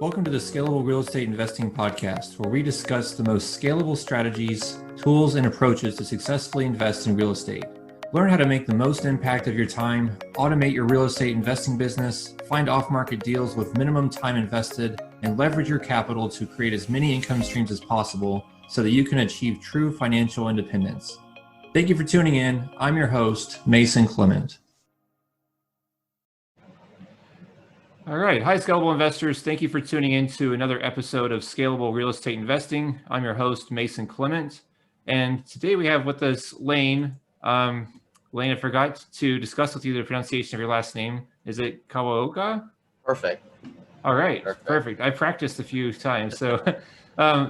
Welcome to the Scalable Real Estate Investing Podcast, where we discuss the most scalable strategies, tools, and approaches to successfully invest in real estate. Learn how to make the most impact of your time, automate your real estate investing business, find off-market deals with minimum time invested, and leverage your capital to create as many income streams as possible so that you can achieve true financial independence. Thank you for tuning in. I'm your host, Mason Clement. All right. Hi, Scalable Investors. Thank you for tuning in to another episode of Scalable Real Estate Investing. I'm your host, Mason Clement. And today we have with us Lane. Lane, I forgot to discuss with you the pronunciation of your last name. Is it Kawaoka? Perfect. All right. Perfect. I practiced a few times. So,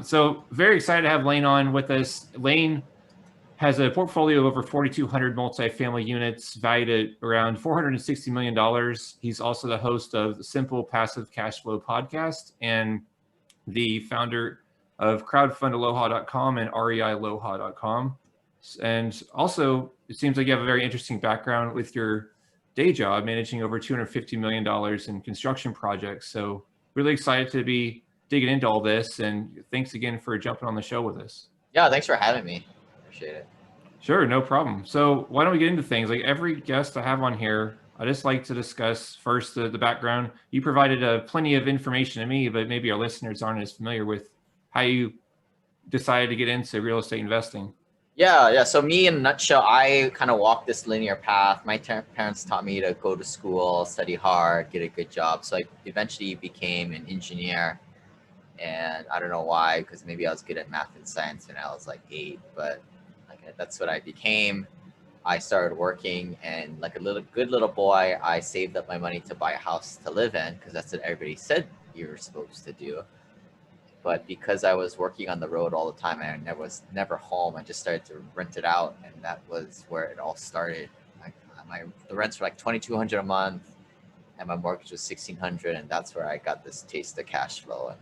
so very excited to have Lane on with us. Lane has a portfolio of over 4,200 multifamily units valued at around $460 million. He's also the host of the Simple Passive Cash Flow podcast and the founder of crowdfundaloha.com and reialoha.com. And also, it seems like you have a very interesting background with your day job, managing over $250 million in construction projects. So really excited to be digging into all this. And thanks again for jumping on the show with us. Yeah, thanks for having me. Appreciate it. Sure, no problem. So why don't we get into things? Like every guest I have on here, I just like to discuss first the background. You provided plenty of information to me, but maybe our listeners aren't as familiar with how you decided to get into real estate investing. Yeah. So me, in a nutshell, I kind of walked this linear path. My parents taught me to go to school, study hard, get a good job. So I eventually became an engineer. And I don't know why, because maybe I was good at math and science when I was like 8, but that's what I became. I started working, and like a good little boy, I saved up my money to buy a house to live in, because that's what everybody said you were supposed to do. But because I was working on the road all the time and I was never home, I just started to rent it out, and that was where it all started. The rents were like $2,200 a month, and my mortgage was $1,600, and that's where I got this taste of cash flow, and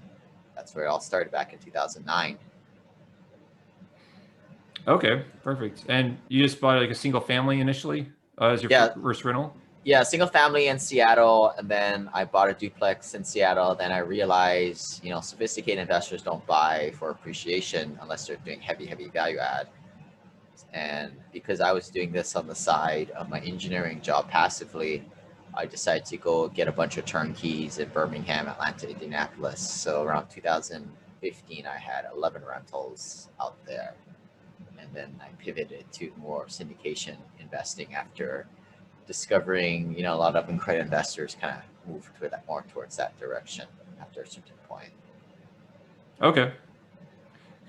that's where it all started back in 2009. Okay, perfect. And you just bought like a single family initially as your first rental? Yeah, single family in Seattle, and then I bought a duplex in Seattle. Then I realized, sophisticated investors don't buy for appreciation unless they're doing heavy value add. And because I was doing this on the side of my engineering job passively, I decided to go get a bunch of turnkeys in Birmingham, Atlanta, Indianapolis. So around 2015, I had 11 rentals out there. And then I pivoted to more syndication investing after discovering, a lot of credit investors kind of moved more towards that direction after a certain point. Okay.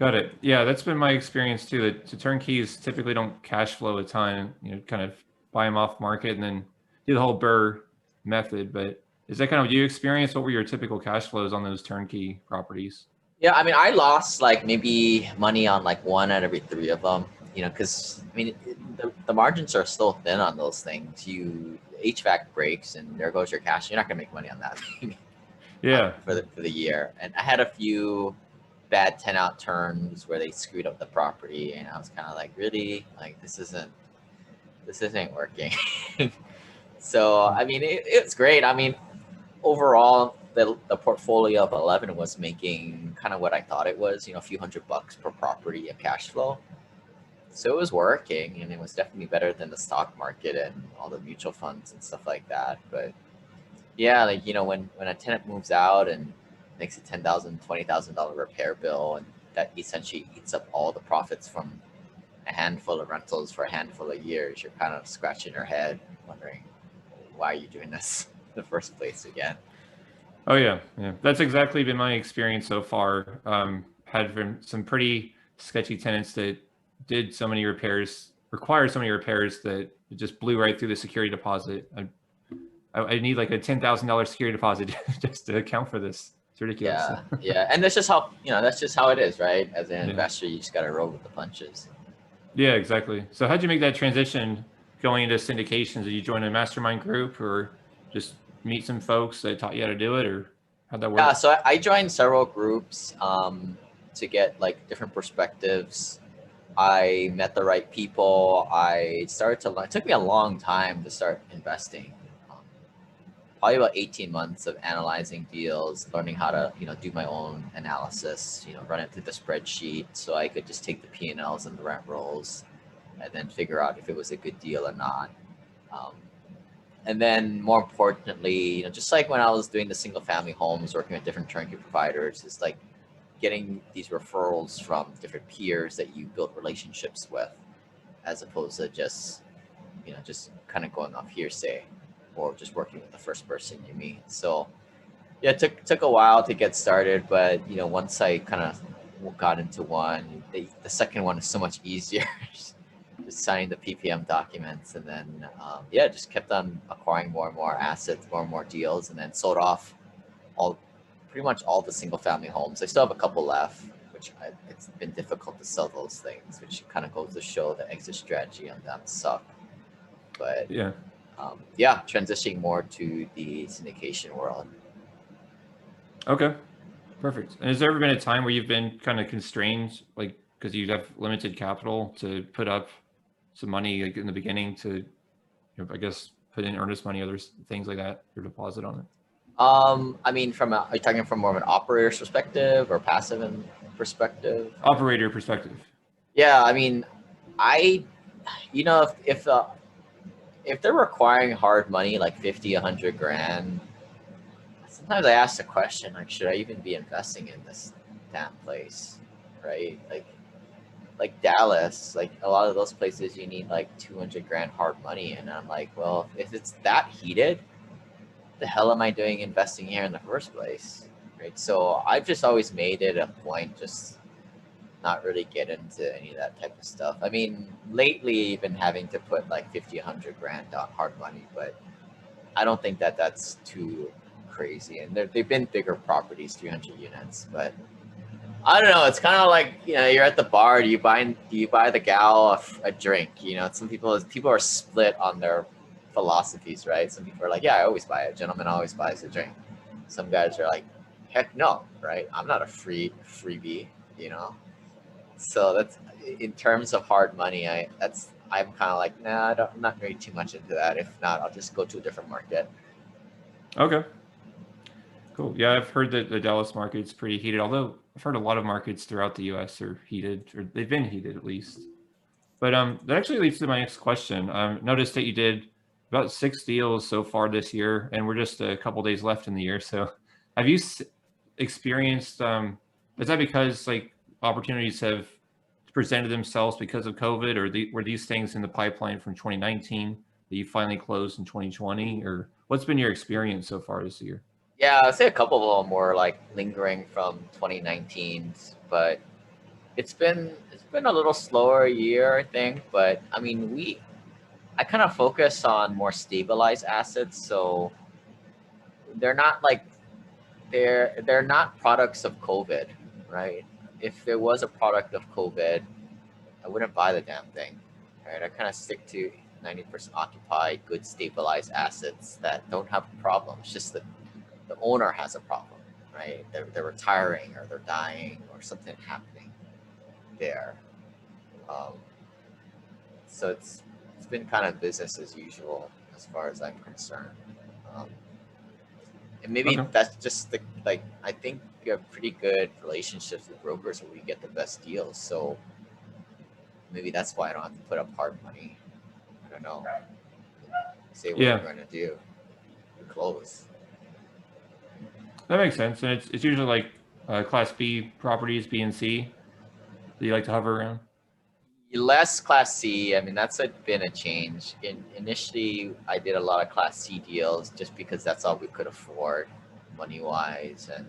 Got it. Yeah, that's been my experience too. The turnkeys typically don't cash flow a ton, kind of buy them off market and then do the whole BRRRR method. But is that kind of your experience? What were your typical cash flows on those turnkey properties? Yeah, I lost like maybe money on like one out of every 3 of them, because the margins are still thin on those things. HVAC breaks and there goes your cash. You're not gonna make money on that thing. Yeah. For the year. And I had a few bad 10-out turns where they screwed up the property, and I was kind of like, really, like this isn't working. So it's great. Overall, the portfolio of 11 was making kind of what I thought it was, a few $100 per property of cash flow. So it was working, and it was definitely better than the stock market and all the mutual funds and stuff like that. But yeah, when a tenant moves out and makes a $10,000, $20,000 repair bill, and that essentially eats up all the profits from a handful of rentals for a handful of years, you're kind of scratching your head, wondering why are you doing this in the first place again. Oh yeah. That's exactly been my experience so far. Had some pretty sketchy tenants that required so many repairs that it just blew right through the security deposit. I need like a $10,000 security deposit just to account for this. It's ridiculous. Yeah, and that's just how it is, right? As an investor, you just got to roll with the punches. Yeah, exactly. So how'd you make that transition going into syndications? Did you join a mastermind group or just meet some folks that taught you how to do it, or how'd that work? Yeah, so I joined several groups to get like different perspectives. I met the right people. I started to learn. It took me a long time to start investing. probably about 18 months of analyzing deals, learning how to, do my own analysis, run it through the spreadsheet so I could just take the P&Ls and the rent rolls and then figure out if it was a good deal or not. And then more importantly, just like when I was doing the single family homes, working with different turnkey providers, it's like getting these referrals from different peers that you built relationships with, as opposed to just kind of going off hearsay or just working with the first person you meet. So yeah, it took a while to get started, but once I kind of got into one, the second one is so much easier. Just signing the PPM documents, and then just kept on acquiring more and more assets, more and more deals, and then sold off pretty much all the single family homes. I still have a couple left, which it's been difficult to sell those things, which kind of goes to show the exit strategy on them suck. But transitioning more to the syndication world. Okay, perfect. And has there ever been a time where you've been kind of constrained, like because you have limited capital to put up some money like in the beginning to, I guess, put in earnest money, other things like that, or deposit on it? I mean, are you talking from more of an operator's perspective or passive perspective? Operator perspective. Yeah, I mean, if they're requiring hard money like 50, 100 grand, sometimes I ask the question, like, should I even be investing in this damn place, right? Like Dallas, like a lot of those places you need like 200 grand hard money, and I'm like, well, if it's that heated, the hell am I doing investing here in the first place, right? So I've just always made it a point just not really get into any of that type of stuff. I mean, lately you've been having to put like 50, 100 grand on hard money, but I don't think that's too crazy. And they've been bigger properties, 300 units, but I don't know. It's kind of like, you're at the bar. Do you buy the gal a drink? Some people are split on their philosophies, right? Some people are like, yeah, I always buy it. Gentleman always buys a drink. Some guys are like, heck no, right? I'm not a freebie, So that's, in terms of hard money, I'm kind of like, nah, I'm not really too much into that. If not, I'll just go to a different market. Okay. Cool. Yeah, I've heard that the Dallas market's pretty heated, although I've heard a lot of markets throughout the US are heated, or they've been heated at least. But that actually leads to my next question. Noticed that you did about 6 deals so far this year, and we're just a couple days left in the year. So have you experienced, is that because like opportunities have presented themselves because of COVID, or were these things in the pipeline from 2019 that you finally closed in 2020, or what's been your experience so far this year? Yeah, I'd say a couple of them were like lingering from 2019, but it's been a little slower year, I think. But I mean, I kind of focus on more stabilized assets, so they're not like they're not products of COVID, right? If there was a product of COVID, I wouldn't buy the damn thing, right? I kind of stick to 90% occupied, good stabilized assets that don't have a problem. It's just that the owner has a problem, right? They're retiring, or they're dying, or something happening there. So it's been kind of business as usual as far as I'm concerned. And maybe that's just I think we have pretty good relationships with brokers where we get the best deals. So maybe that's why I don't have to put up hard money. I don't know. Say what we're going to do. We close. That makes sense. And it's usually like Class B properties, B and C, that you like to hover around? Less Class C. I mean, that's been a change. Initially, I did a lot of Class C deals just because that's all we could afford money-wise. And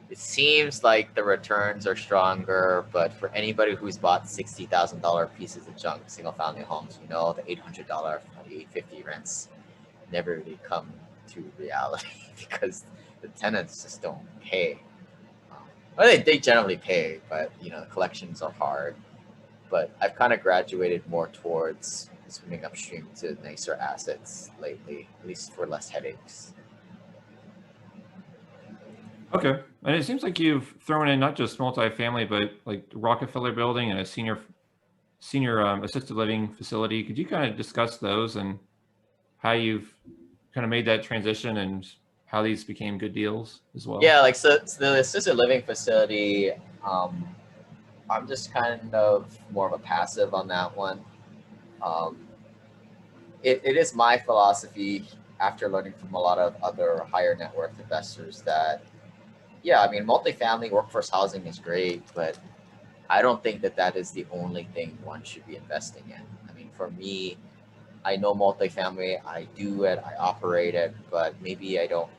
it seems like the returns are stronger, but for anybody who's bought $60,000 pieces of junk single-family homes, the $800, $850 rents never really come to reality because the tenants just don't pay. Well, they generally pay, but the collections are hard. But I've kind of graduated more towards swimming upstream to nicer assets lately, at least for less headaches. Okay. And it seems like you've thrown in not just multifamily, but like Rockefeller Building and a senior assisted living facility. Could you kind of discuss those and how you've kind of made that transition and how these became good deals as well? Yeah, like so the assisted living facility, I'm just kind of more of a passive on that one. It is my philosophy after learning from a lot of other higher net worth investors that, yeah, I mean, multifamily workforce housing is great, but I don't think that that is the only thing one should be investing in. I mean, for me, I know multifamily, I do it, I operate it, but maybe I don't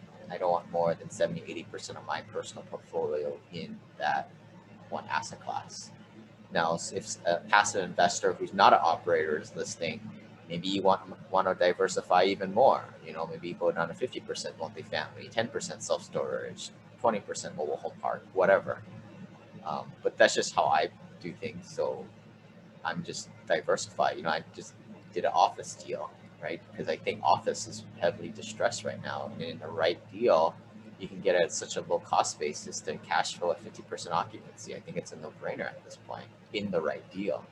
want more than 70-80% of my personal portfolio in that one asset class. Now, if a passive investor who's not an operator is listening, maybe you want to diversify even more. You know, maybe go down to 50% multifamily, 10% self-storage, 20% mobile home park, whatever. But that's just how I do things. So I'm just diversified. You know, I just did an office deal, right? Because I think office is heavily distressed right now. And in the right deal, you can get it at such a low cost basis to cash flow at 50% occupancy. I think it's a no-brainer at this point in the right deal.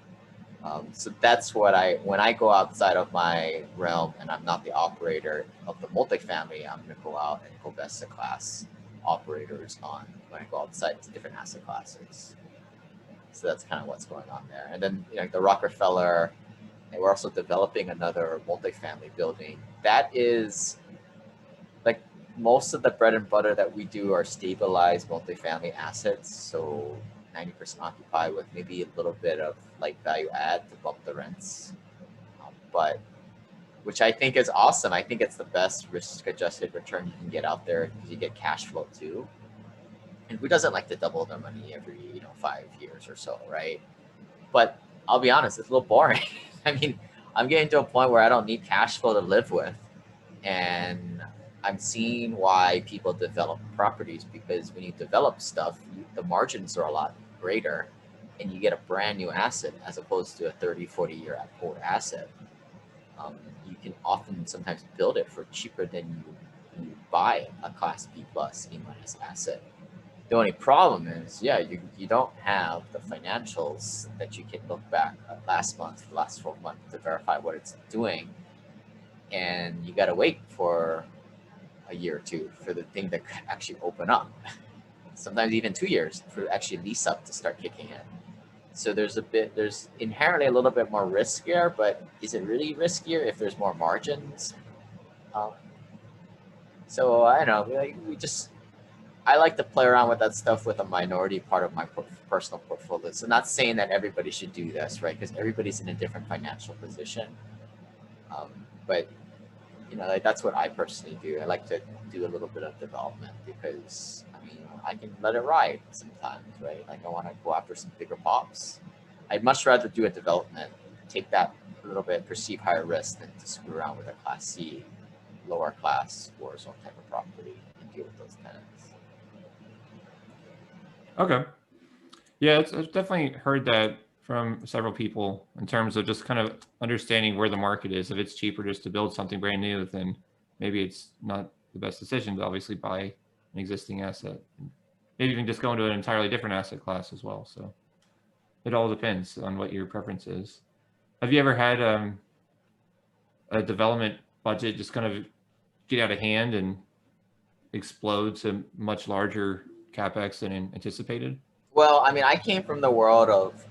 So that's what when I go outside of my realm and I'm not the operator of the multifamily, I'm going to go out and go best in class operators on when I go outside to different asset classes. So that's kind of what's going on there. And then, you know, the Rockefeller, and we're also developing another multifamily building. That is like most of the bread and butter that we do are stabilized multifamily assets. So 90% occupied with maybe a little bit of like value add to bump the rents. But which I think is awesome. I think it's the best risk adjusted return you can get out there because you get cash flow too. And who doesn't like to double their money every, 5 years or so, right? But I'll be honest, it's a little boring. I mean, I'm getting to a point where I don't need cash flow to live with. And I'm seeing why people develop properties, because when you develop stuff, the margins are a lot greater and you get a brand new asset as opposed to a 30, 40 year old asset. You can often sometimes build it for cheaper than you buy a class B plus E minus asset. The only problem is, you don't have the financials that you can look back at last month, last 12 months to verify what it's doing. And you got to wait for a year or two for the thing to actually open up. Sometimes even 2 years for actually lease up to start kicking in. So there's inherently a little bit more riskier, but is it really riskier if there's more margins? So I don't know, I like to play around with that stuff with a minority part of my personal portfolio. So not saying that everybody should do this, right? Because everybody's in a different financial position. But that's what I personally do. I like to do a little bit of development because I can let it ride sometimes, right? Like I want to go after some bigger pops. I'd much rather do a development, take that a little bit perceived higher risk than to screw around with a Class C, lower class war zone type of property and deal with those tenants. Okay. Yeah, I've definitely heard that from several people in terms of just kind of understanding where the market is. If it's cheaper just to build something brand new, then maybe it's not the best decision to obviously buy an existing asset. Maybe even just go into an entirely different asset class as well. So it all depends on what your preference is. Have you ever had a development budget just kind of get out of hand and explode to much larger capex than anticipated? Well, I came from the world of,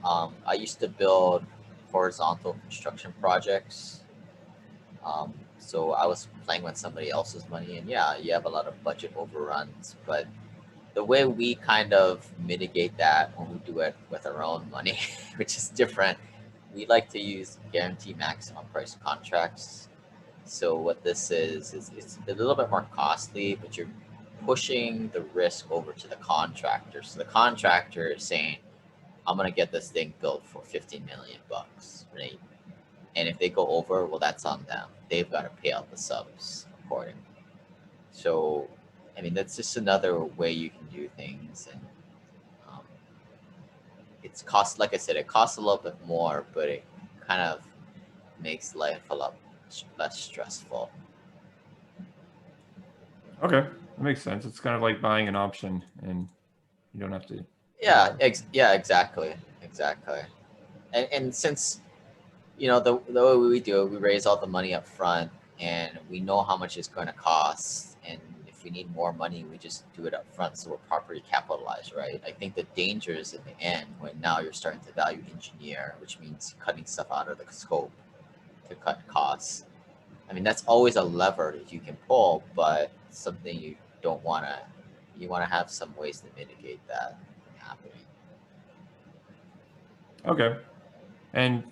I used to build horizontal construction projects. So I was playing with somebody else's money, and yeah, you have a lot of budget overruns, but the way we kind of mitigate that when we do it with our own money, which is different, we like to use guarantee maximum price contracts. So what this is it's a little bit more costly, but you're pushing the risk over to the contractor. So the contractor is saying, I'm going to get this thing built for 15 million bucks, right? And if they go over, well, that's on them. They've got to pay out the subs accordingly. So, that's just another way you can do things. And it's cost, like I said, it costs a little bit more, but it kind of makes life a lot less stressful. Okay, that makes sense. It's kind of like buying an option, and you don't have to. Yeah, exactly. And since the way we do it, we raise all the money up front. and we know how much it's going to cost, and if we need more money, we just do it up front so we're properly capitalized, right? I think the danger is in the end when now you're starting to value engineer, which means cutting stuff out of the scope to cut costs. I mean, that's always a lever that you can pull, but something you don't want to, you want to have some ways to mitigate that from happening. Okay. And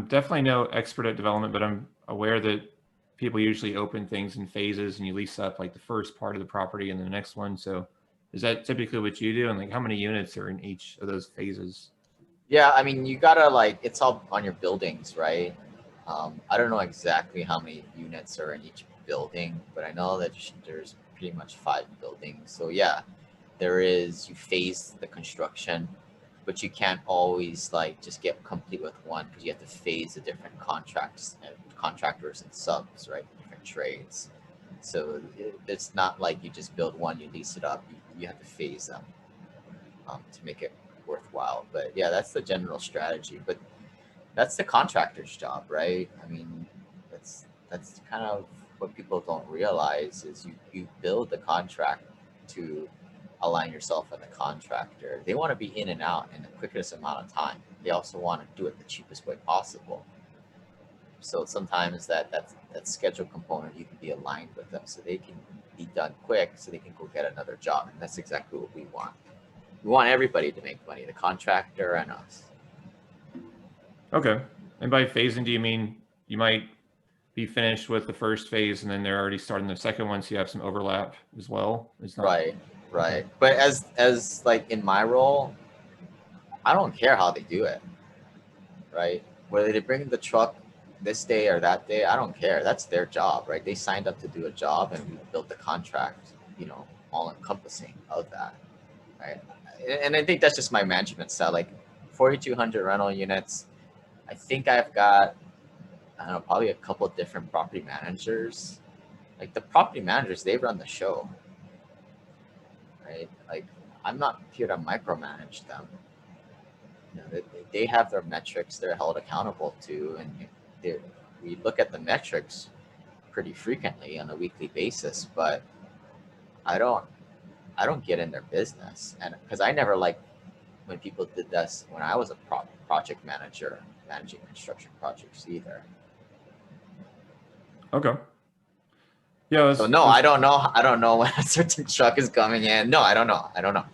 definitely no expert at development, but I'm aware that people usually open things in phases and you lease up like the first part of the property and the next one. So is that typically what you do? And like how many units are in each of those phases? Yeah, I mean, you gotta like, it's all on your buildings, right? I don't know exactly how many units are in each building, but I know that there's pretty much 5 buildings. So yeah, there is, you phase the construction, but you can't always like just get complete with one because you have to phase the different contractors and subs, right? Different trades. So it's not like you just build one, you lease it up. You have to phase them to make it worthwhile. But yeah, that's the general strategy. But that's the contractor's job, right? I mean, that's kind of what people don't realize is you build the contract to align yourself with the contractor. They want to be in and out in the quickest amount of time. They also want to do it the cheapest way possible. So sometimes that schedule component, you can be aligned with them so they can be done quick so they can go get another job. And that's exactly what we want. We want everybody to make money, the contractor and us. Okay. And by phasing, do you mean you might be finished with the first phase and then they're already starting the second one, so you have some overlap as well? It's not Right. okay. But as like in my role, I don't care how they do it. Right. Whether they bring the truck this day or that day, I don't care. That's their job, right? They signed up to do a job and we built the contract, all encompassing of that. Right. And I think that's just my management style. Like 4,200 rental units. I think I've got, I don't know, probably a couple of different property managers. Like the property managers, they run the show. Right. Like I'm not here to micromanage them. They have their metrics they're held accountable to, and we look at the metrics pretty frequently on a weekly basis, but I don't get in their business, and because I never liked when people did this when I was a project manager managing construction projects either. Okay. Yeah. So no, I don't know when a certain truck is coming in. No, I don't know.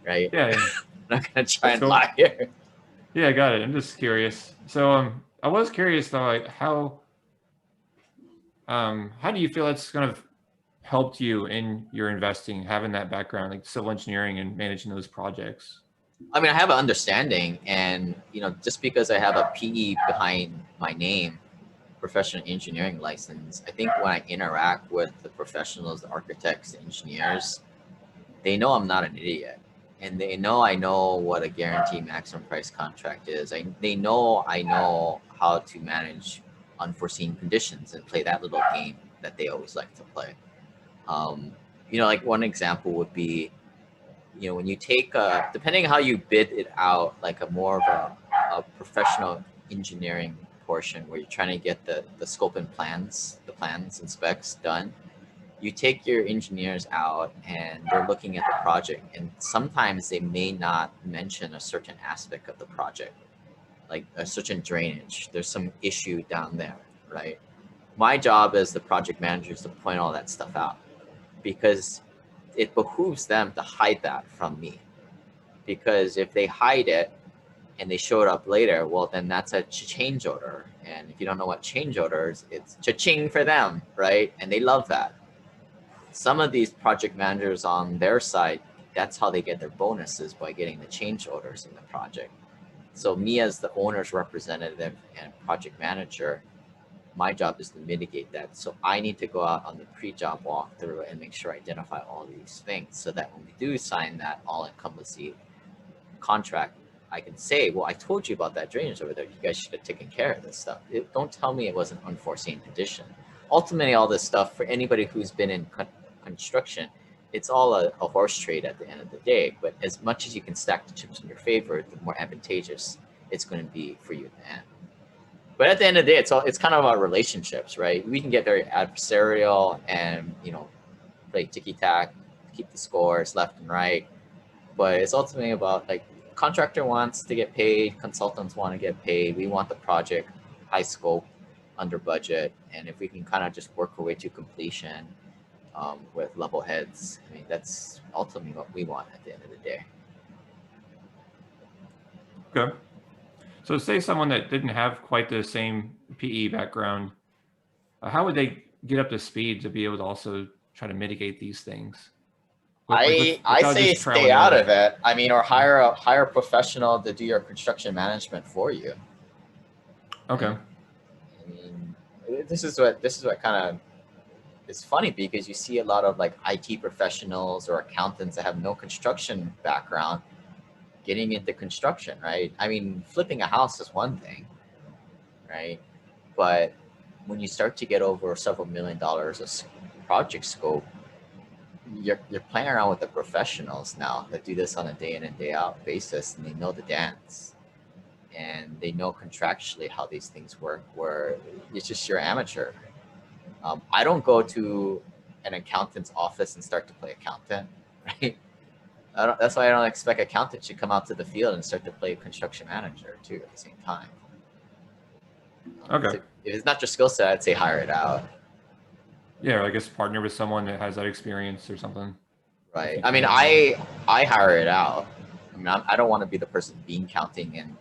Right? Yeah. I'm not gonna try and cool. lie here. Yeah, I got it. I'm just curious. So I was curious though, like how do you feel it's kind of helped you in your investing, having that background, like civil engineering and managing those projects? I mean, I have an understanding, and just because I have a PE behind my name, professional engineering license, I think when I interact with the professionals, the architects, the engineers, they know I'm not an idiot, and they know I know what a guaranteed maximum price contract is. They know I know how to manage unforeseen conditions and play that little game that they always like to play. Like one example would be, when you take depending how you bid it out, like a more of a professional engineering portion where you're trying to get the scope and the plans and specs done, you take your engineers out and they're looking at the project, and sometimes they may not mention a certain aspect of the project, like a certain drainage. There's some issue down there, right? My job as the project manager is to point all that stuff out, because it behooves them to hide that from me. Because if they hide it and they show it up later, well, then that's a change order. And if you don't know what change orders, it's cha-ching for them, right? And they love that. Some of these project managers on their side, that's how they get their bonuses, by getting the change orders in the project. So me as the owner's representative and project manager, my job is to mitigate that. So I need to go out on the pre-job walkthrough and make sure I identify all these things, so that when we do sign that all-encompassing contract, I can say, well, I told you about that drainage over there. You guys should have taken care of this stuff. Don't tell me it was an unforeseen condition. Ultimately, all this stuff, for anybody who's been in construction, it's all a horse trade at the end of the day. But as much as you can stack the chips in your favor, the more advantageous it's going to be for you at the end. But at the end of the day, it's kind of about relationships, right? We can get very adversarial and, you know, play ticky-tack, keep the scores left and right. But it's ultimately about, like, contractor wants to get paid, consultants want to get paid. We want the project high scope, under budget. And if we can kind of just work our way to completion with level heads, I mean, that's ultimately what we want at the end of the day. Okay. So say someone that didn't have quite the same PE background, how would they get up to speed to be able to also try to mitigate these things? I say stay out of it. I mean, or hire a professional to do your construction management for you. Okay. Right? I mean, this is what kind of is funny, because you see a lot of like IT professionals or accountants that have no construction background getting into construction, right? I mean, flipping a house is one thing, right? But when you start to get over several $1 million of project scope, you're playing around with the professionals now that do this on a day in and day out basis, and they know the dance, and they know contractually how these things work, where it's just you're amateur. I don't go to an accountant's office and start to play accountant, right? That's why I don't expect accountants to come out to the field and start to play construction manager too at the same time. Okay. So if it's not your skill set, I'd say hire it out. Yeah, I guess partner with someone that has that experience or something. Right. I mean, I hire it out. I mean, I don't want to be the person bean counting and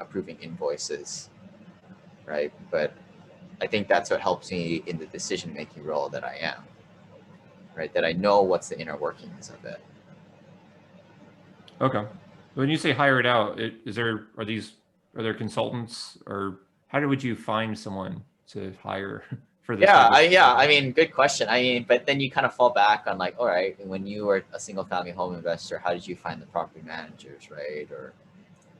approving invoices, right? But I think that's what helps me in the decision-making role that I am, right? That I know what's the inner workings of it. Okay. When you say hire it out, are there consultants, or how would you find someone to hire for this? I mean, good question. I mean, but then you kind of fall back on like, all right, when you were a single family home investor, how did you find the property managers, right? Or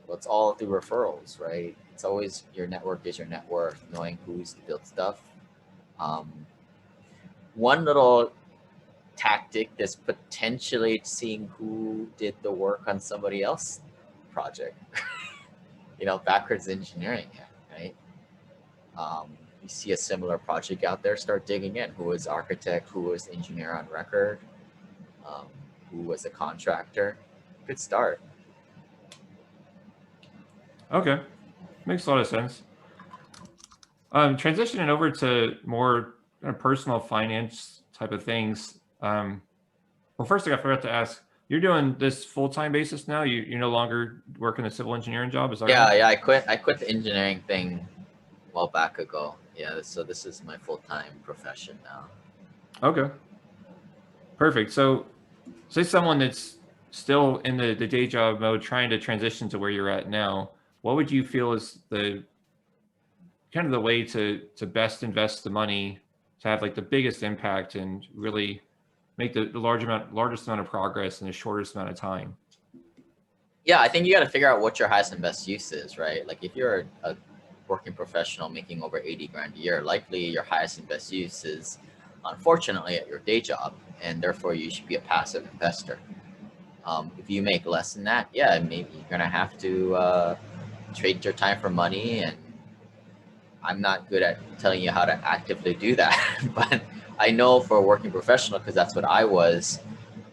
well, it's all through referrals, right? It's always your network is your net worth, knowing who's to build stuff. One little tactic is potentially seeing who did the work on somebody else's project. You know, backwards engineering it, right? You see a similar project out there, start digging in. Who was architect? Who was engineer on record? Who was a contractor? Good start. Okay, makes a lot of sense. Transitioning over to more kind of personal finance type of things. Well, first I forgot to ask, you're doing this full-time basis now? You're no longer working a civil engineering job, is that right? Yeah, I quit the engineering thing a while back ago. Yeah, so this is my full-time profession now. Okay, perfect. So say someone that's still in the day job mode trying to transition to where you're at now, what would you feel is the kind of the way to best invest the money to have like the biggest impact and really make the largest amount of progress in the shortest amount of time? Yeah, I think you got to figure out what your highest and best use is, right? Like if you're a working professional making over 80 grand a year, likely your highest and best use is unfortunately at your day job, and therefore you should be a passive investor. If you make less than that, yeah, maybe you're gonna have to trade your time for money, and I'm not good at telling you how to actively do that, but I know for a working professional, because that's what I was,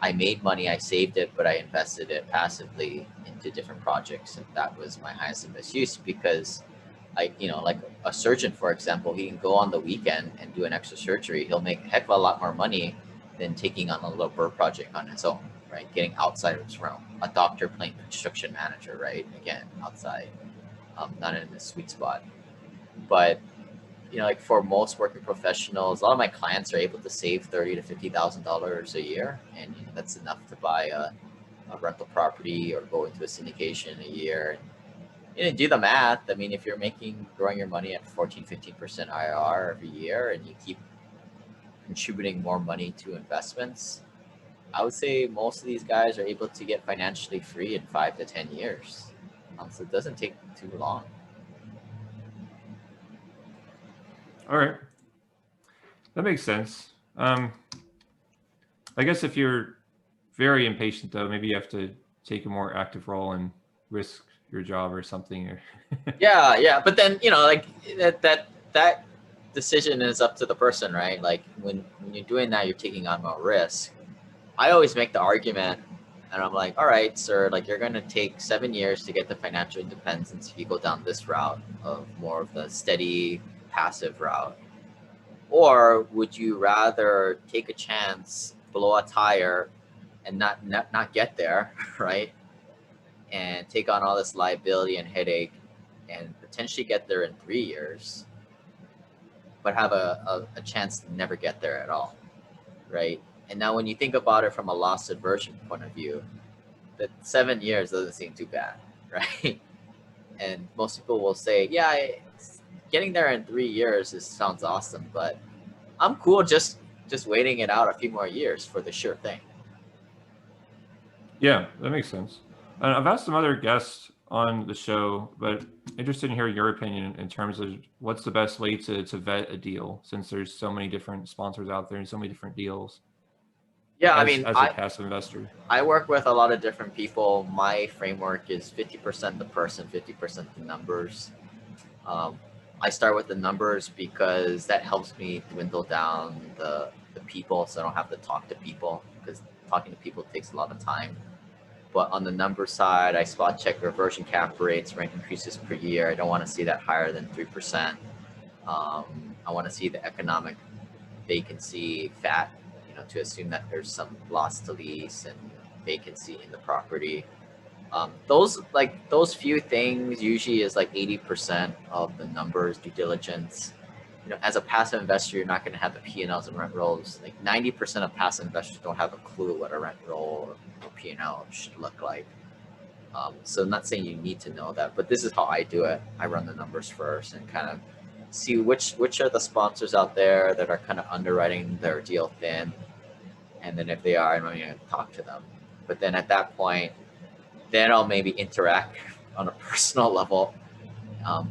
I made money, I saved it, but I invested it passively into different projects, and that was my highest and best use. Because like a surgeon, for example, he can go on the weekend and do an extra surgery. He'll make a heck of a lot more money than taking on a little bird project on his own, right? Getting outside of his realm. A doctor playing construction manager, right? Again, outside, not in the sweet spot. But like for most working professionals, a lot of my clients are able to save $30,000 to $50,000 a year, and that's enough to buy a rental property or go into a syndication a year. And do the math. I mean, if you're growing your money at 14-15% IRR every year, and you keep contributing more money to investments, I would say most of these guys are able to get financially free in 5 to 10 years. So it doesn't take too long. All right, that makes sense. I guess if you're very impatient, though, maybe you have to take a more active role and risk your job or something. Or yeah. But then, you know, like that decision is up to the person, right? Like when you're doing that, you're taking on more risk. I always make the argument, and I'm like, all right, sir, like you're going to take 7 years to get the financial independence if you go down this route of more of the steady passive route. Or would you rather take a chance, blow a tire, and not get there, right? And take on all this liability and headache and potentially get there in 3 years, but have a chance to never get there at all, right? And now when you think about it from a loss aversion point of view, that 7 years doesn't seem too bad, right? And most people will say, yeah, getting there in 3 years sounds awesome, but I'm cool just waiting it out a few more years for the sure thing. Yeah, that makes sense. I've asked some other guests on the show, but interested in hearing your opinion in terms of what's the best way to vet a deal, since there's so many different sponsors out there and so many different deals. Yeah, as a passive investor, I work with a lot of different people. My framework is 50% the person, 50% the numbers. I start with the numbers because that helps me dwindle down the people, so I don't have to talk to people, because talking to people takes a lot of time. But on the number side, I spot check reversion cap rates, rent increases per year. I don't want to see that higher than 3%. I want to see the economic vacancy fat, you know, to assume that there's some loss to lease and vacancy in the property. Those few things usually is like 80% of the numbers due diligence. You know, as a passive investor, you're not going to have the P&Ls and rent rolls. Like 90% of passive investors don't have a clue what a rent roll or P&L should look like. So I'm not saying you need to know that, but this is how I do it. I run the numbers first and kind of see which are the sponsors out there that are kind of underwriting their deal thin. And then if they are, I'm going to talk to them. But then at that point, then I'll maybe interact on a personal level.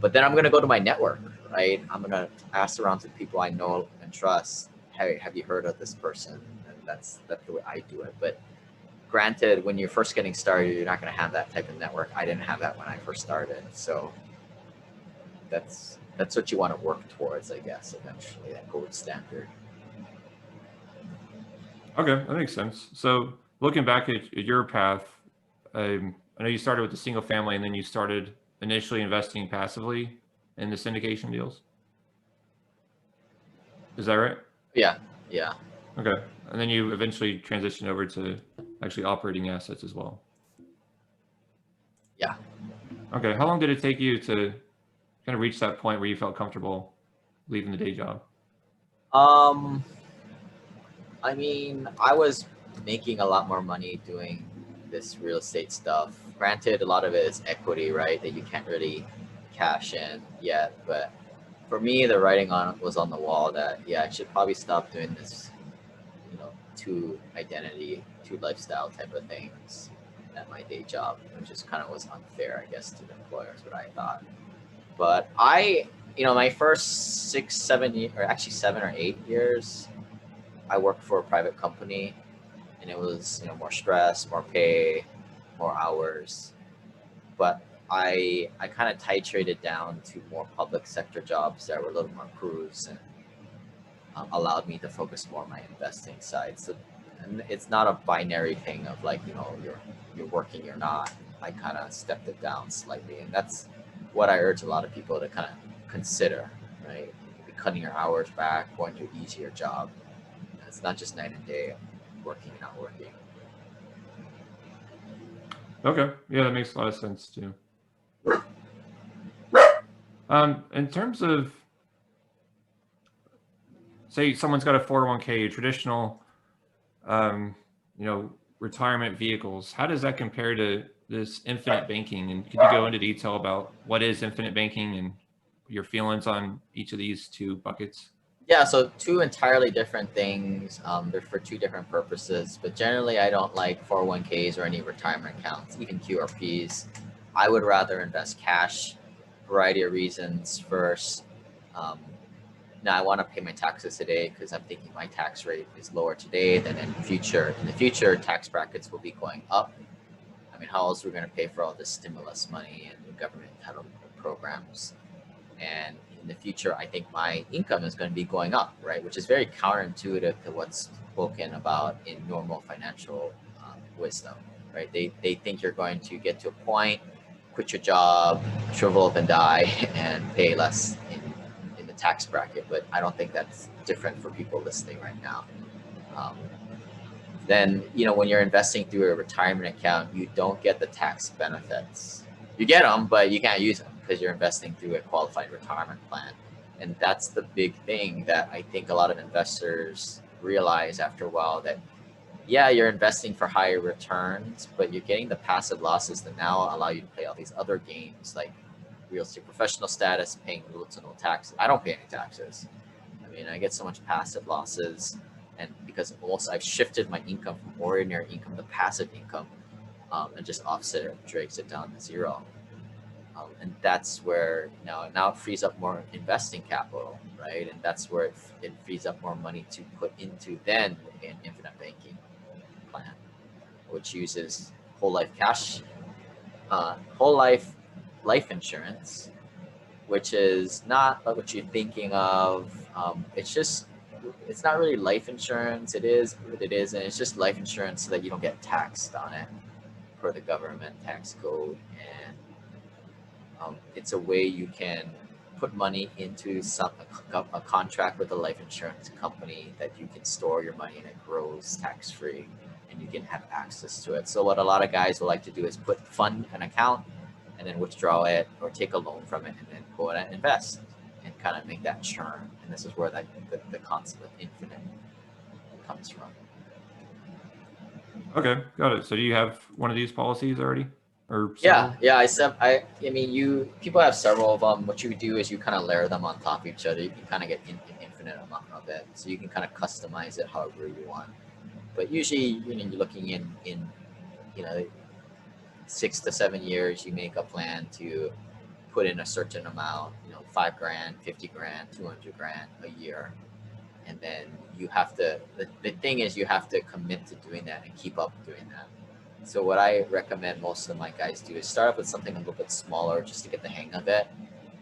But then I'm going to go to my network, right? I'm going to ask around to people I know and trust. Hey, have you heard of this person? And that's the way I do it. But granted, when you're first getting started, you're not going to have that type of network. I didn't have that when I first started. So that's what you want to work towards, I guess, eventually, that gold standard. Okay, that makes sense. So looking back at your path, I know you started with the single family, and then you started initially investing passively in the syndication deals. Is that right? Yeah. Okay, and then you eventually transitioned over to actually operating assets as well. Yeah. Okay, how long did it take you to kind of reach that point where you felt comfortable leaving the day job? I mean, I was making a lot more money doing this real estate stuff. Granted, a lot of it is equity, right, that you can't really cash in yet. But for me, the writing was on the wall that, yeah, I should probably stop doing this, you know, two identity, two lifestyle type of things at my day job, which just kind of was unfair, I guess, to the employers, what I thought. But my first 6, 7 years, or actually 7 or 8 years, I worked for a private company, and it was, you know, more stress, more pay, more hours. But I kind of titrated down to more public sector jobs that were a little more cruise and allowed me to focus more on my investing side. So, and it's not a binary thing of like, you know, you're working, you're not. I kind of stepped it down slightly, and that's what I urge a lot of people to kind of consider, right? Maybe cutting your hours back, going to an easier job. It's not just night and day, working and not working. Okay, yeah, that makes a lot of sense too. In terms of, say, someone's got a 401k, traditional, retirement vehicles. How does that compare to this infinite banking? And could you go into detail about what is infinite banking and your feelings on each of these two buckets? Yeah, so two entirely different things. They're for two different purposes, but generally I don't like 401ks or any retirement accounts, even QRPs. I would rather invest cash, variety of reasons. First, now I want to pay my taxes today because I'm thinking my tax rate is lower today than in the future. In the future, tax brackets will be going up. I mean, how else are we going to pay for all this stimulus money and the government entitlement programs? And in the future, I think my income is going to be going up, right? Which is very counterintuitive to what's spoken about in normal financial wisdom, right? They think you're going to get to a point, quit your job, shrivel up and die, and pay less in the tax bracket. But I don't think that's different for people listening right now. Then, when you're investing through a retirement account, you don't get the tax benefits. You get them, but you can't use them because you're investing through a qualified retirement plan. And that's the big thing that I think a lot of investors realize after a while, that yeah, you're investing for higher returns, but you're getting the passive losses that now allow you to play all these other games like real estate professional status, paying little to no taxes. I don't pay any taxes. I mean, I get so much passive losses, and because also I've shifted my income from ordinary income to passive income, and just offset it, drags it down to zero. And that's where now it frees up more investing capital, right? And that's where it frees up more money to put into then an infinite banking plan, which uses whole life cash, whole life insurance, which is not what you're thinking of. It's not really life insurance. It is what it is, and it's just life insurance so that you don't get taxed on it per the government tax code. And it's a way you can put money into a contract with a life insurance company that you can store your money and it grows tax free, and you can have access to it. So what a lot of guys will like to do is fund an account and then withdraw it or take a loan from it and then go out and invest and kind of make that churn. And this is where the concept of infinite comes from. Okay, got it. So do you have one of these policies already? Or yeah, I mean, people have several of them. What you do is you kind of layer them on top of each other. You can kind of get an infinite amount of it, so you can kind of customize it however you want. But usually, you're looking in 6 to 7 years, you make a plan to put in a certain amount, $5,000, $50,000, $200,000 a year, and then you have to. The thing is, you have to commit to doing that and keep up doing that. So what I recommend most of my guys do is start off with something a little bit smaller just to get the hang of it.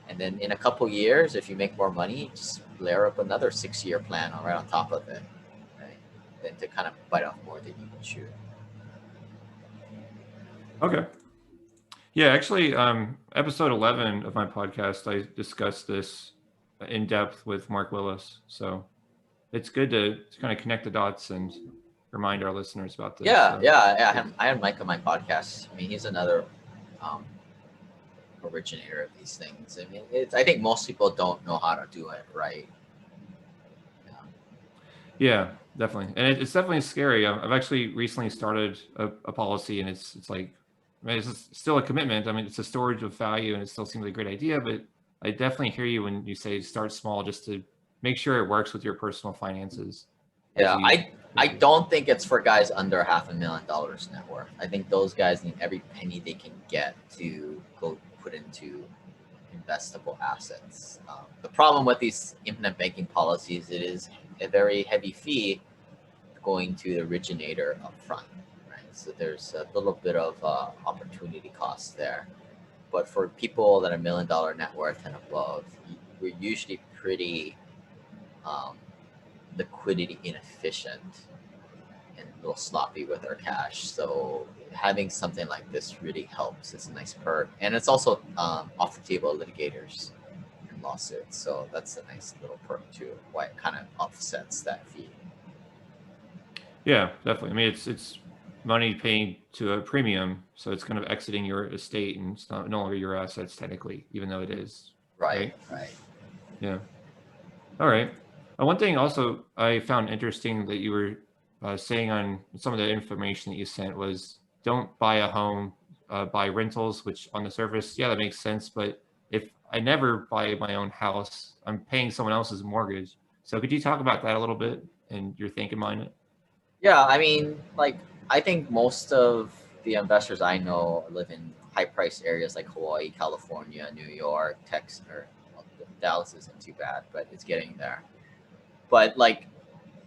And then in a couple years, if you make more money, just layer up another 6-year plan right on top of it, right? Then to kind of bite off more than you can chew. Okay. Yeah, actually, episode 11 of my podcast, I discussed this in depth with Mark Willis. So it's good to kind of connect the dots and remind our listeners about this. Yeah. I had Mike on my podcast. I mean, he's another originator of these things. I mean, I think most people don't know how to do it right. Yeah, definitely. And it's definitely scary. I've actually recently started a policy, and it's like, I mean, it's still a commitment. I mean, it's a storage of value, and it still seems like a great idea, but I definitely hear you when you say start small just to make sure it works with your personal finances. Yeah, I don't think it's for guys under $500,000 net worth. I think those guys need every penny they can get to go put into investable assets. The problem with these infinite banking policies, it is a very heavy fee going to the originator up front, right? So there's a little bit of opportunity cost there. But for people that are $1 million net worth and above, we're usually pretty liquidity inefficient and a little sloppy with our cash. So having something like this really helps. It's a nice perk. And it's also off the table litigators and lawsuits. So that's a nice little perk too, why it kind of offsets that fee. Yeah, definitely. I mean, it's money paying to a premium, so it's kind of exiting your estate, and it's no longer your assets technically, even though it is. Right. Yeah. All right. One thing also I found interesting that you were saying on some of the information that you sent was don't buy a home, buy rentals, which on the surface, yeah, that makes sense. But if I never buy my own house, I'm paying someone else's mortgage. So could you talk about that a little bit and your thinking behind it? Yeah, I mean, I think most of the investors I know live in high-priced areas like Hawaii, California, New York, Texas, or Dallas isn't too bad, but it's getting there. But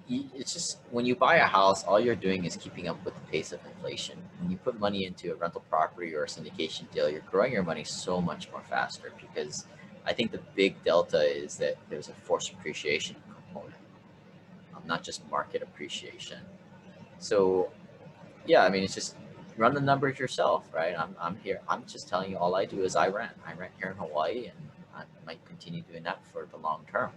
it's just when you buy a house, all you're doing is keeping up with the pace of inflation. When you put money into a rental property or a syndication deal, you're growing your money so much more faster, because I think the big delta is that there's a forced appreciation component, not just market appreciation. So yeah, I mean, it's just run the numbers yourself, right? I'm here. I'm just telling you, all I do is I rent. I rent here in Hawaii, and I might continue doing that for the long term.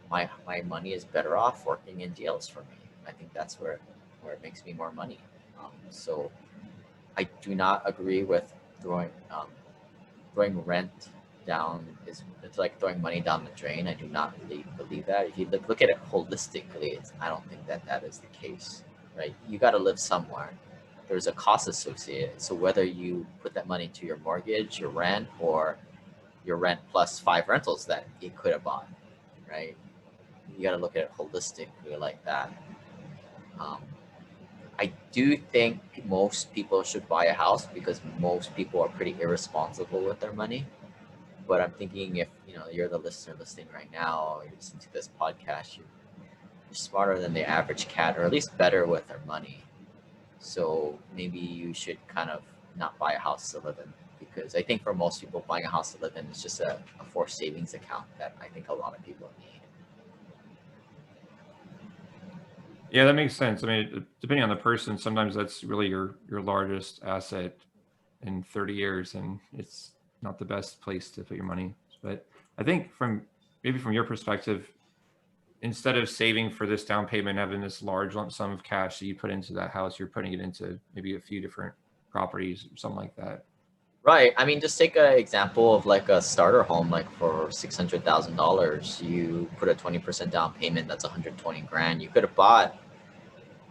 My money is better off working in deals for me. I think that's where it makes me more money. So I do not agree with throwing rent down. It's like throwing money down the drain. I do not really believe that. If you look at it holistically, I don't think that is the case, right? You got to live somewhere. There's a cost associated. So whether you put that money to your mortgage, your rent, or your rent plus 5 rentals that you could have bought, right? You got to look at it holistically like that. I do think most people should buy a house, because most people are pretty irresponsible with their money. But I'm thinking, if you're the listener listening right now, you're listening to this podcast, you're smarter than the average cat, or at least better with their money. So maybe you should kind of not buy a house to live in, because I think for most people, buying a house to live in is just a forced savings account that I think a lot of people need. Yeah, that makes sense. I mean, depending on the person, sometimes that's really your largest asset in 30 years, and it's not the best place to put your money. But I think from your perspective, instead of saving for this down payment, having this large lump sum of cash that you put into that house, you're putting it into maybe a few different properties or something like that. Right. I mean, just take an example of like a starter home, like for $600,000, you put a 20% down payment, that's 120 grand. You could have bought,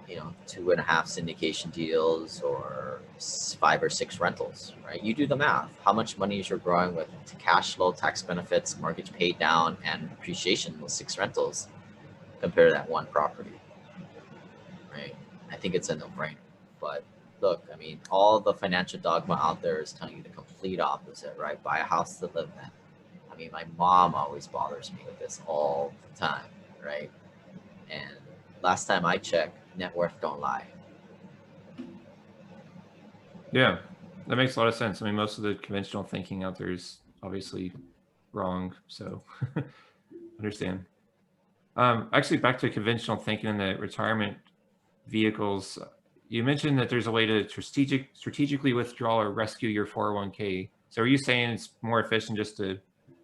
2.5 syndication deals or 5 or 6 rentals, right? You do the math. How much money is you're growing with cash flow, tax benefits, mortgage paid down, and appreciation with 6 rentals compared to that one property, right? I think it's a no-brainer. But look, I mean, all the financial dogma out there is telling you the complete opposite, right? Buy a house to live in. I mean, my mom always bothers me with this all the time, right? And last time I checked, net worth don't lie. Yeah, that makes a lot of sense. I mean, most of the conventional thinking out there is obviously wrong. So understand. Actually, back to conventional thinking in the retirement vehicles. You mentioned that there's a way to strategically withdraw or rescue your 401k. So are you saying it's more efficient just to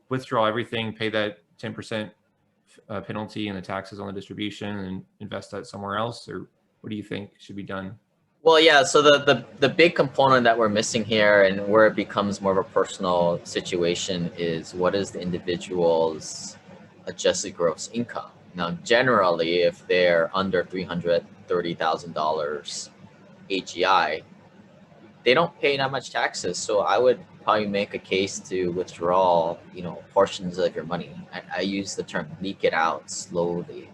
withdraw everything, pay that 10% penalty and the taxes on the distribution, and invest that somewhere else? Or what do you think should be done? Well, yeah, so the big component that we're missing here, and where it becomes more of a personal situation, is what is the individual's adjusted gross income. Now, generally, if they're under $330,000 AGI, they don't pay that much taxes. So I would probably make a case to withdraw, portions of your money. I use the term leak it out slowly,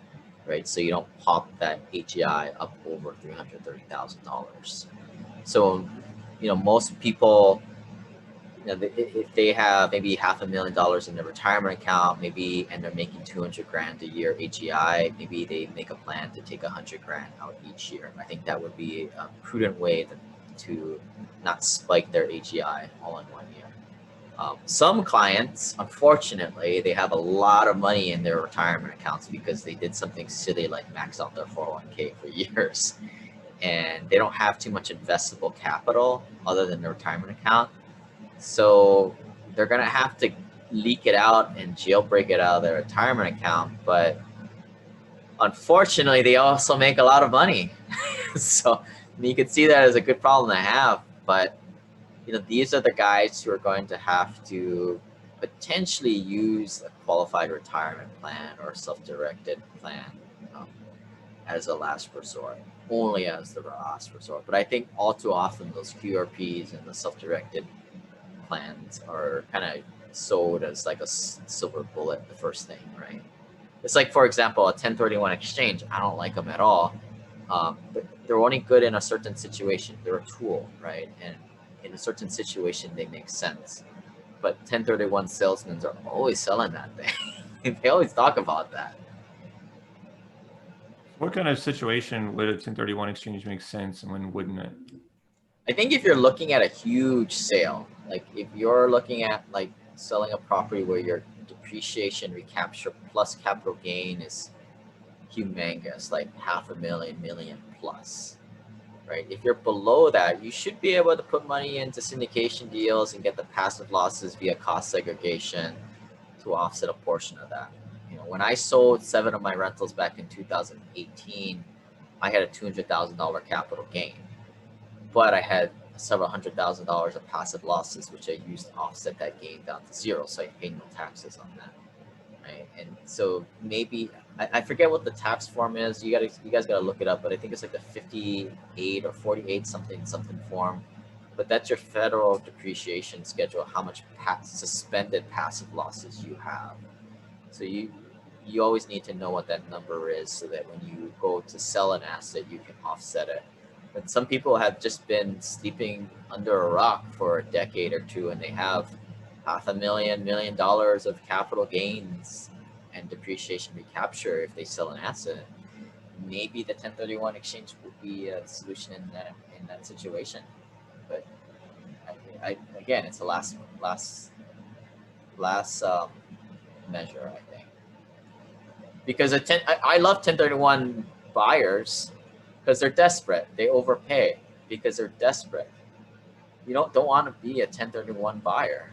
right? So you don't pop that AGI up over $330,000. So, most people, if they have maybe $500,000 in their retirement account, and they're making 200 grand a year AGI, maybe they make a plan to take 100 grand out each year. I think that would be a prudent way to not spike their AGI all in one year. Some clients, unfortunately, they have a lot of money in their retirement accounts because they did something silly like max out their 401k for years, and they don't have too much investable capital other than their retirement account. So they're going to have to leak it out and jailbreak it out of their retirement account. But unfortunately, they also make a lot of money. So you could see that as a good problem to have. But these are the guys who are going to have to potentially use a qualified retirement plan or self-directed plan as a last resort, only as the last resort. But I think all too often those QRPs and the self-directed plans are kind of sold as like a silver bullet, the first thing, right? It's like, for example, a 1031 exchange. I don't like them at all. They're only good in a certain situation. They're a tool, right? And in a certain situation, they make sense. But 1031 salesmen are always selling that thing. They always talk about that. What kind of situation would a 1031 exchange make sense and when wouldn't it? I think if you're looking at a huge sale, like if you're looking at like selling a property where your depreciation recapture plus capital gain is humongous, like $500,000, million plus, right? If you're below that, you should be able to put money into syndication deals and get the passive losses via cost segregation to offset a portion of that. You know, when I sold 7 of my rentals back in 2018, I had a $200,000 capital gain, but I had several $100,000 of passive losses, which I used to offset that gain down to zero, so I paid no taxes on that. Right. And so maybe I forget what the tax form is. You guys gotta look it up, but I think it's like the 58 or 48 something form. But that's your federal depreciation schedule, how much suspended passive losses you have. So you always need to know what that number is so that when you go to sell an asset, you can offset it. But some people have just been sleeping under a rock for a decade or two, and they have $500,000, $1 million of capital gains and depreciation recapture if they sell an asset. Maybe the 1031 exchange would be a solution in that situation. But again, it's a last measure, I think. Because I love 1031 buyers because they're desperate. They overpay because they're desperate. You don't want to be a 1031 buyer.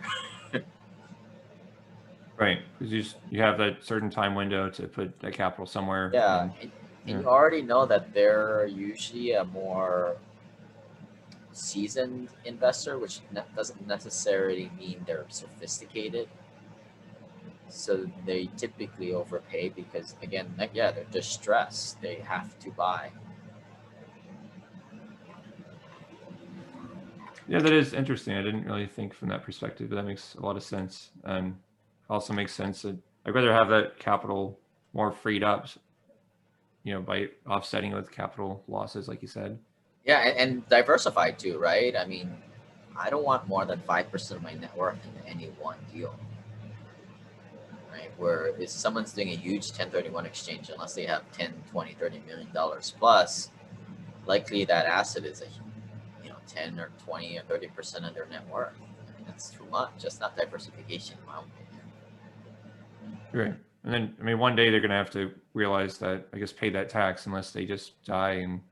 Right, because you have that certain time window to put that capital somewhere. Yeah, and you already know that they're usually a more seasoned investor, which doesn't necessarily mean they're sophisticated. So they typically overpay because, again, they're distressed. They have to buy. Yeah, that is interesting. I didn't really think from that perspective, but that makes a lot of sense. And also makes sense that I'd rather have that capital more freed up, by offsetting with capital losses, like you said. Yeah, and diversified too, right? I mean, I don't want more than 5% of my net worth in any one deal, right? Where if someone's doing a huge 1031 exchange, unless they have 10, 20, $30 million plus, likely that asset is 10 or 20 or 30% of their net worth. I mean, that's too much. That's not diversification, in my opinion. Right. And then, I mean, one day they're going to have to realize that, I guess, pay that tax unless they just die and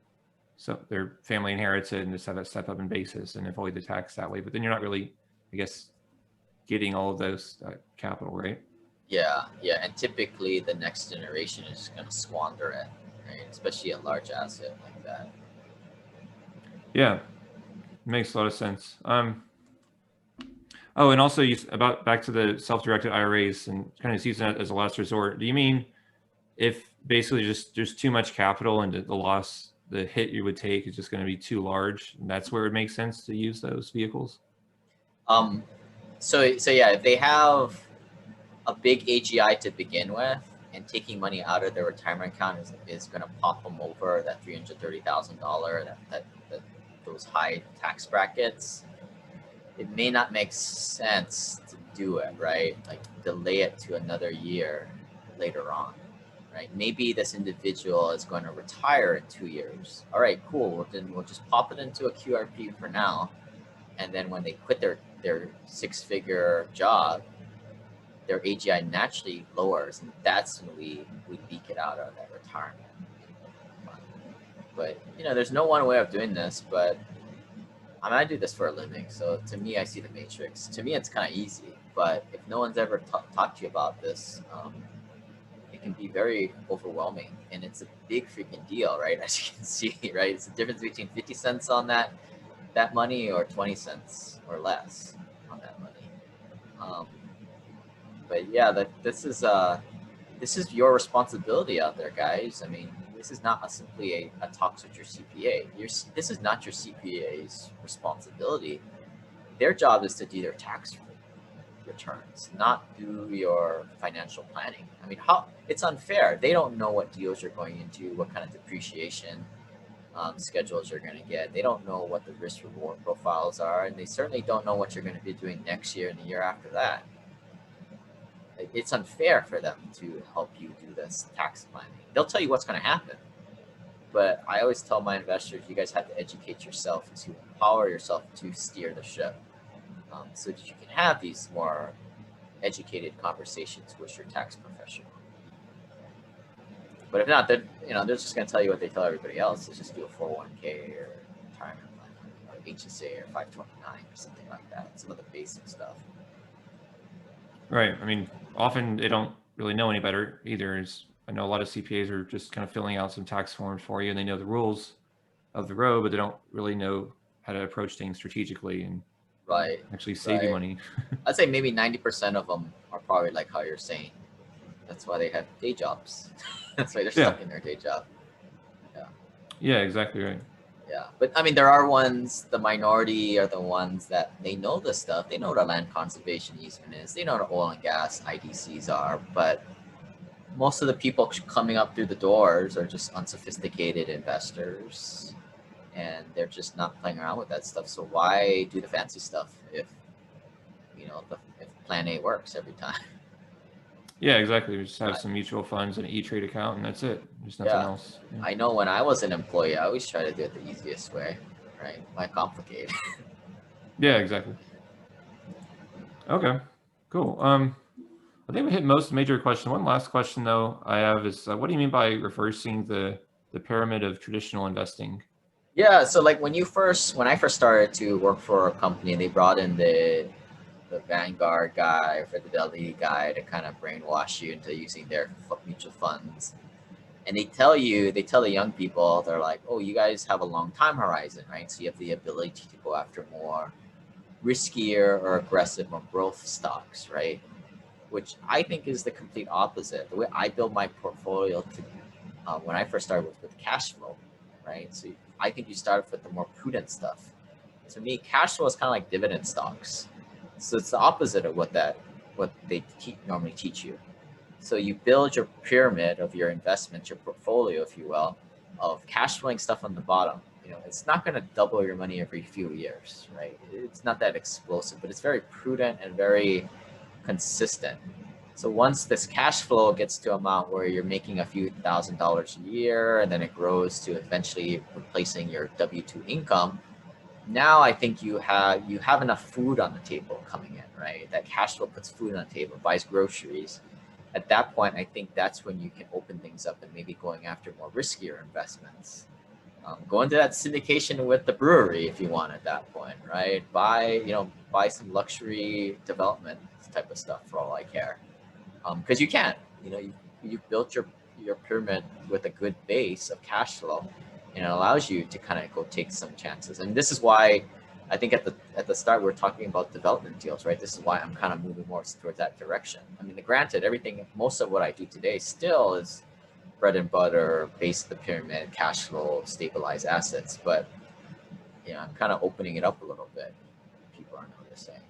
so their family inherits it and just have that step up in basis and avoid the tax that way. But then you're not really, I guess, getting all of those capital, right? Yeah. And typically the next generation is going to squander it, right? Especially a large asset like that. Yeah. Makes a lot of sense. Oh, and also back to the self-directed IRAs and kind of using that as a last resort. Do you mean if basically just there's too much capital and the hit you would take is just going to be too large, and that's where it makes sense to use those vehicles? So yeah, if they have a big AGI to begin with, and taking money out of their retirement account is going to pop them over that $330,000, that those high tax brackets, it may not make sense to do it, right? Like delay it to another year later on, right? Maybe this individual is going to retire in 2 years. All right, cool. Well, then we'll just pop it into a QRP for now. And then when they quit their 6-figure job, their AGI naturally lowers, and that's when we leak it out of that retirement. But there's no one way of doing this, but I do this for a living, so to me, I see the matrix. To me, it's kind of easy, but if no one's ever talked to you about this, it can be very overwhelming, and it's a big freaking deal, right? As you can see, right? It's the difference between 50 cents on that money or 20 cents or less on that money. But yeah, this is your responsibility out there, guys. I mean, this is not simply a talks with your CPA. This is not your CPA's responsibility. Their job is to do their tax returns, not do your financial planning. I mean, it's unfair. They don't know what deals you're going into, what kind of depreciation schedules you're going to get. They don't know what the risk reward profiles are, and they certainly don't know what you're going to be doing next year and the year after that. It's unfair for them to help you do this tax planning. They'll tell you what's going to happen, But I always tell my investors, you guys have to educate yourself to empower yourself to steer the ship, so that you can have these more educated conversations with your tax professional. But if not, they're just going to tell you what they tell everybody else: is just do a 401k or retirement plan or HSA or 529 or something like that. Some of the basic stuff. Right. I mean, often they don't really know any better either. I know a lot of CPAs are just kind of filling out some tax forms for you, and they know the rules of the road, but they don't really know how to approach things strategically and actually save you money. I'd say maybe 90% of them are probably like how you're saying. That's why they have day jobs. That's why they're stuck in their day job. Yeah, exactly right. Yeah, but I mean, there are ones, the minority are the ones that they know this stuff. They know what a land conservation easement is. They know what oil and gas IDCs are. But most of the people coming up through the doors are just unsophisticated investors, and they're just not playing around with that stuff. So why do the fancy stuff if Plan A works every time? Yeah, exactly. We just have some mutual funds and an E-Trade account, and that's it. There's nothing else. Yeah. I know when I was an employee, I always try to do it the easiest way, right? Why complicate? Yeah, exactly. Okay, cool. I think we hit most major questions. One last question, though, I have is, what do you mean by reversing the pyramid of traditional investing? Yeah, so like when I first started to work for a company, they brought in the Vanguard guy, Fidelity guy to kind of brainwash you into using their mutual funds. And they tell the young people, they're like, oh, you guys have a long time horizon, right? So you have the ability to go after more riskier or aggressive or growth stocks, right? Which I think is the complete opposite. The way I build my portfolio when I first started was with cash flow, right? So I think you start with the more prudent stuff. To me, cash flow is kind of like dividend stocks. So it's the opposite of what they normally teach you. So you build your pyramid of your investments, your portfolio, if you will, of cash flowing stuff on the bottom. It's not going to double your money every few years, right? It's not that explosive, but it's very prudent and very consistent. So once this cash flow gets to amount where you're making a few $1,000s a year, and then it grows to eventually replacing your W-2 income, now I think you have enough food on the table coming in, right? That cash flow puts food on the table, buys groceries. At that point, I think that's when you can open things up and maybe going after more riskier investments. Go into that syndication with the brewery if you want at that point, right? Buy some luxury development type of stuff for all I care. Because you can, you've built your pyramid with a good base of cash flow, and it allows you to kind of go take some chances. And this is why I think at the start we're talking about development deals, right? This is why I'm kind of moving more towards that direction. I mean, granted, most of what I do today still is bread and butter, base of the pyramid, cash flow, stabilized assets, but I'm kind of opening it up a little bit. People are noticing.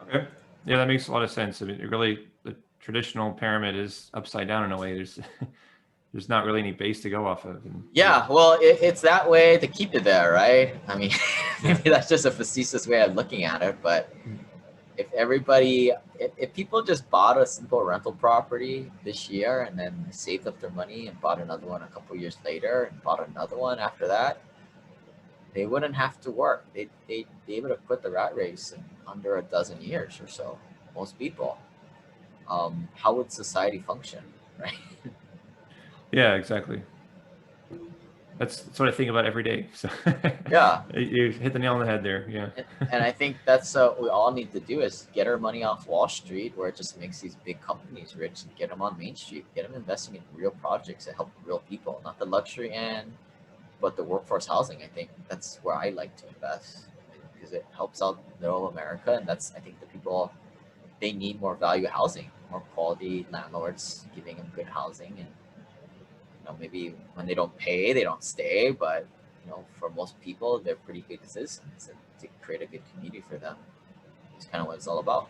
Okay. Yeah, that makes a lot of sense. I mean, the traditional pyramid is upside down in a way. There's not really any base to go off of. Well, it's that way to keep it there, right? I mean, maybe that's just a facetious way of looking at it, but if people just bought a simple rental property this year and then saved up their money and bought another one a couple years later and bought another one after that, they wouldn't have to work. They'd be able to quit the rat race in under a dozen years or so. Most people. How would society function, right? Yeah, exactly. That's what I think about every day. So yeah, you hit the nail on the head there. Yeah. And I think that's what we all need to do is get our money off Wall Street, where it just makes these big companies rich, and get them on Main Street, get them investing in real projects that help real people, not the luxury end, but the workforce housing. I think that's where I like to invest because it helps out middle America, and I think the people, they need more value housing, more quality landlords giving them good housing, and maybe when they don't pay, they don't stay, but for most people, they're pretty good citizens, and to create a good community for them is kind of what it's all about.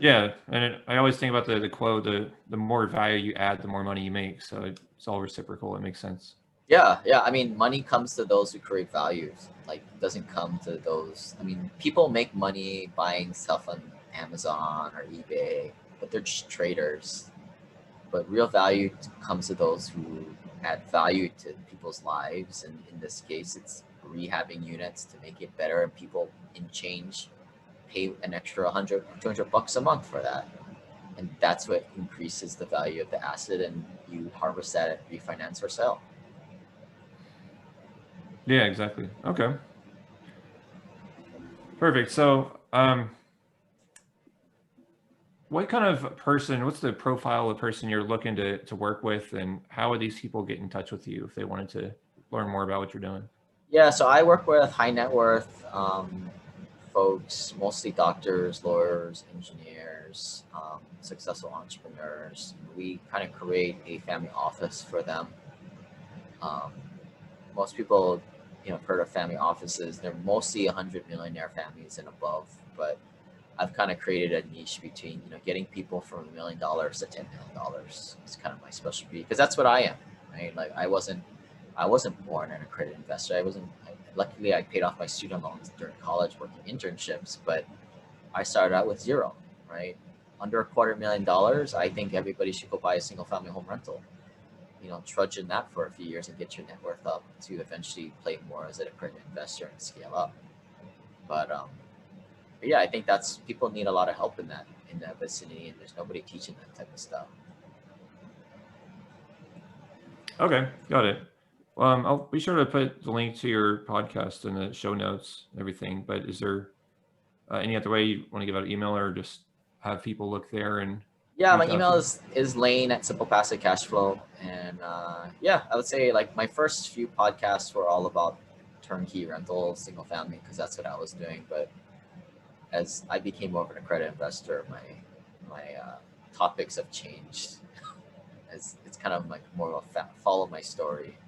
Yeah, and I always think about the quote: the more value you add, the more money you make. So it's all reciprocal. It makes sense. Yeah. I mean, money comes to those who create values. Like, it doesn't come to those. I mean, people make money buying stuff on Amazon or eBay, but they're just traders. but real value comes to those who add value to people's lives. And in this case, it's rehabbing units to make it better, and people in change pay an extra 100, 200 bucks a month for that. And that's what increases the value of the asset, and you harvest that at refinance or sell. Yeah, exactly. Okay. Perfect. So, what kind of person, what's the profile of person you're looking to work with, and how would these people get in touch with you if they wanted to learn more about what you're doing? Yeah, so I work with high net worth folks, mostly doctors, lawyers, engineers, successful entrepreneurs. We kind of create a family office for them. Most people, have heard of family offices. They're mostly 100 millionaire families and above, but I've kind of created a niche between, getting people from $1 million to $10 million. It's kind of my specialty, because that's what I am, right? Like I wasn't born an accredited investor. Luckily I paid off my student loans during college working internships, but I started out with zero, right? Under $250,000. I think everybody should go buy a single family home rental. Trudge in that for a few years and get your net worth up to eventually play more as an accredited investor and scale up. But yeah, I think people need a lot of help in that vicinity, and there's nobody teaching that type of stuff. Okay, got it. I'll be sure to put the link to your podcast in the show notes and everything, but is there any other way you want to give out an email, or just have people look there? And yeah, my email is lane@simplepassivecashflow. And yeah, I would say like my first few podcasts were all about turnkey rental, single family, because that's what I was doing. But as I became more of an accredited investor, my topics have changed. It's kind of like more of a follow my story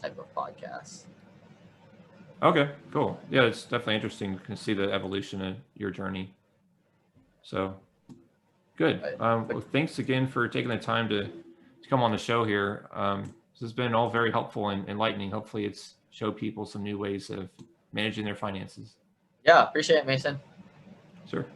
type of podcast. Okay, cool. Yeah, it's definitely interesting to see the evolution of your journey. So good. Well, thanks again for taking the time to come on the show here. This has been all very helpful and enlightening. Hopefully it's showed people some new ways of managing their finances. Yeah, appreciate it, Mason. Sure.